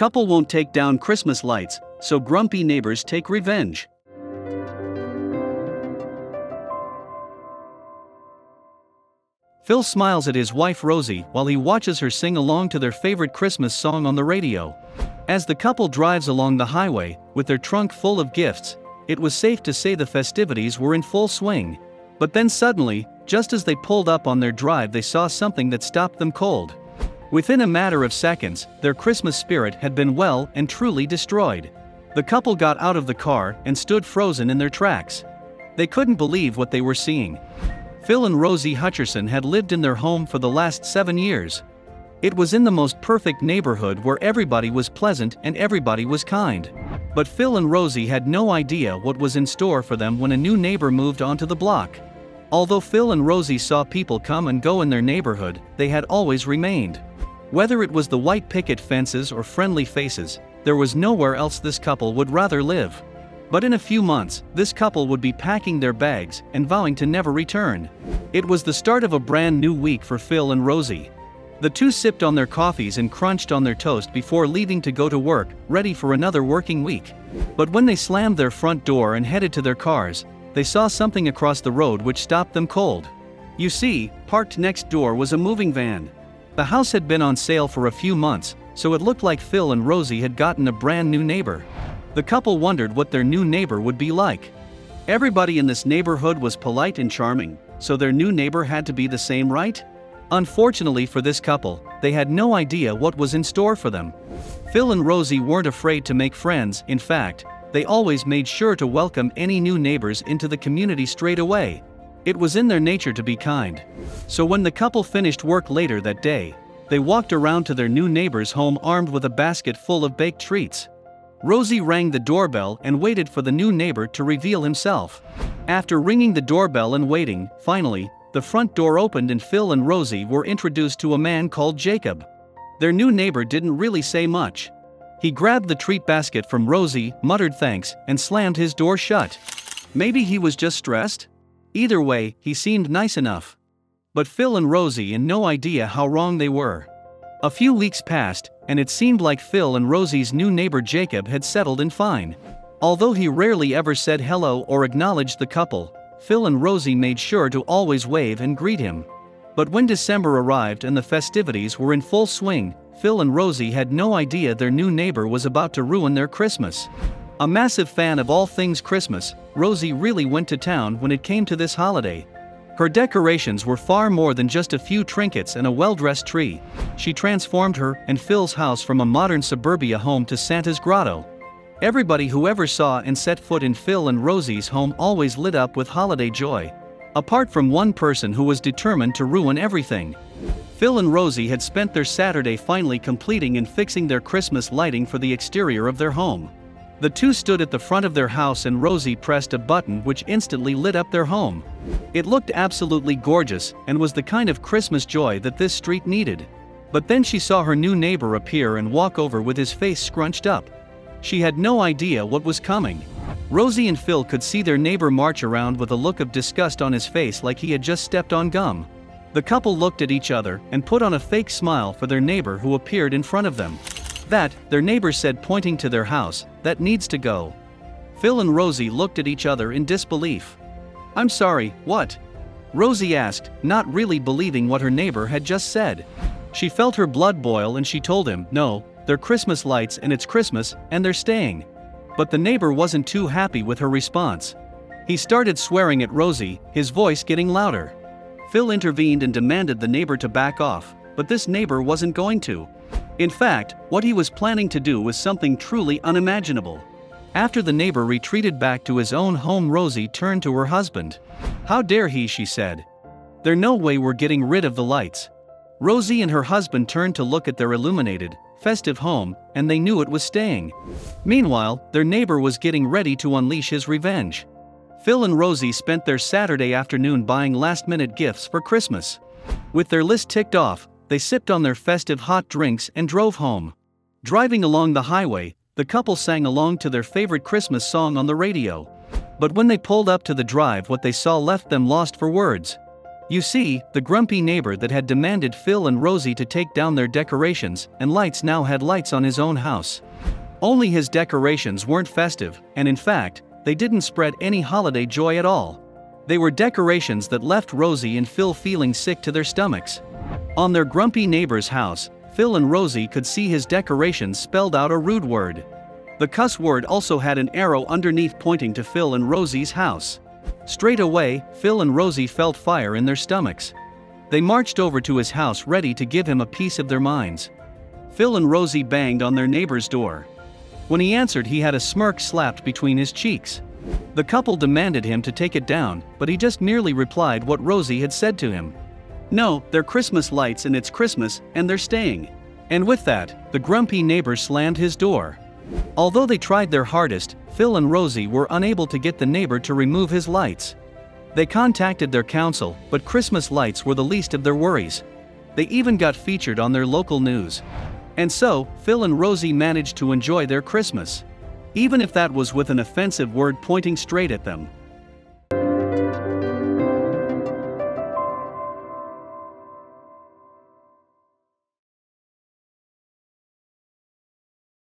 Couple won't take down Christmas lights, so grumpy neighbors take revenge. Phil smiles at his wife Rosie while he watches her sing along to their favorite Christmas song on the radio. As the couple drives along the highway, with their trunk full of gifts, it was safe to say the festivities were in full swing. But then suddenly, just as they pulled up on their drive, they saw something that stopped them cold. Within a matter of seconds, their Christmas spirit had been well and truly destroyed. The couple got out of the car and stood frozen in their tracks. They couldn't believe what they were seeing. Phil and Rosie Hutcherson had lived in their home for the last 7 years. It was in the most perfect neighborhood where everybody was pleasant and everybody was kind. But Phil and Rosie had no idea what was in store for them when a new neighbor moved onto the block. Although Phil and Rosie saw people come and go in their neighborhood, they had always remained. Whether it was the white picket fences or friendly faces, there was nowhere else this couple would rather live. But in a few months, this couple would be packing their bags and vowing to never return. It was the start of a brand new week for Phil and Rosie. The two sipped on their coffees and crunched on their toast before leaving to go to work, ready for another working week. But when they slammed their front door and headed to their cars, they saw something across the road which stopped them cold. You see, parked next door was a moving van. The house had been on sale for a few months, so it looked like Phil and Rosie had gotten a brand new neighbor. The couple wondered what their new neighbor would be like. Everybody in this neighborhood was polite and charming, so their new neighbor had to be the same, right? Unfortunately for this couple, they had no idea what was in store for them. Phil and Rosie weren't afraid to make friends. In fact, they always made sure to welcome any new neighbors into the community straight away. It was in their nature to be kind. So when the couple finished work later that day, they walked around to their new neighbor's home armed with a basket full of baked treats. Rosie rang the doorbell and waited for the new neighbor to reveal himself. After ringing the doorbell and waiting, finally, the front door opened and Phil and Rosie were introduced to a man called Jacob. Their new neighbor didn't really say much. He grabbed the treat basket from Rosie, muttered thanks, and slammed his door shut. Maybe he was just stressed? Either way, he seemed nice enough. But Phil and Rosie had no idea how wrong they were. A few weeks passed, and it seemed like Phil and Rosie's new neighbor Jacob had settled in fine. Although he rarely ever said hello or acknowledged the couple, Phil and Rosie made sure to always wave and greet him. But when December arrived and the festivities were in full swing, Phil and Rosie had no idea their new neighbor was about to ruin their Christmas. A massive fan of all things Christmas, Rosie really went to town when it came to this holiday. Her decorations were far more than just a few trinkets and a well-dressed tree. She transformed her and Phil's house from a modern suburbia home to Santa's grotto. Everybody who ever saw and set foot in Phil and Rosie's home always lit up with holiday joy. Apart from one person who was determined to ruin everything. Phil and Rosie had spent their Saturday finally completing and fixing their Christmas lighting for the exterior of their home. The two stood at the front of their house and Rosie pressed a button which instantly lit up their home. It looked absolutely gorgeous and was the kind of Christmas joy that this street needed. But then she saw her new neighbor appear and walk over with his face scrunched up. She had no idea what was coming. Rosie and Phil could see their neighbor march around with a look of disgust on his face like he had just stepped on gum. The couple looked at each other and put on a fake smile for their neighbor who appeared in front of them. That, their neighbor said, pointing to their house, that needs to go. Phil and Rosie looked at each other in disbelief. "I'm sorry, what?" Rosie asked, not really believing what her neighbor had just said. She felt her blood boil and she told him, no, they're Christmas lights and it's Christmas, and they're staying. But the neighbor wasn't too happy with her response. He started swearing at Rosie, his voice getting louder. Phil intervened and demanded the neighbor to back off, but this neighbor wasn't going to. In fact, what he was planning to do was something truly unimaginable. After the neighbor retreated back to his own home, Rosie turned to her husband. "How dare he?" she said. "There's no way we're getting rid of the lights." Rosie and her husband turned to look at their illuminated, festive home, and they knew it was staying. Meanwhile, their neighbor was getting ready to unleash his revenge. Phil and Rosie spent their Saturday afternoon buying last-minute gifts for Christmas. With their list ticked off, they sipped on their festive hot drinks and drove home. Driving along the highway, the couple sang along to their favorite Christmas song on the radio. But when they pulled up to the drive, what they saw left them lost for words. You see, the grumpy neighbor that had demanded Phil and Rosie to take down their decorations and lights now had lights on his own house. Only his decorations weren't festive, and in fact, they didn't spread any holiday joy at all. They were decorations that left Rosie and Phil feeling sick to their stomachs. On their grumpy neighbor's house, Phil and Rosie could see his decorations spelled out a rude word. The cuss word also had an arrow underneath pointing to Phil and Rosie's house. Straight away, Phil and Rosie felt fire in their stomachs. They marched over to his house ready to give him a piece of their minds. Phil and Rosie banged on their neighbor's door. When he answered, he had a smirk slapped between his cheeks. The couple demanded him to take it down, but he just merely replied what Rosie had said to him. "No, they're Christmas lights and it's Christmas, and they're staying." And with that, the grumpy neighbor slammed his door. Although they tried their hardest, Phil and Rosie were unable to get the neighbor to remove his lights. They contacted their council, but Christmas lights were the least of their worries. They even got featured on their local news. And so, Phil and Rosie managed to enjoy their Christmas. Even if that was with an offensive word pointing straight at them.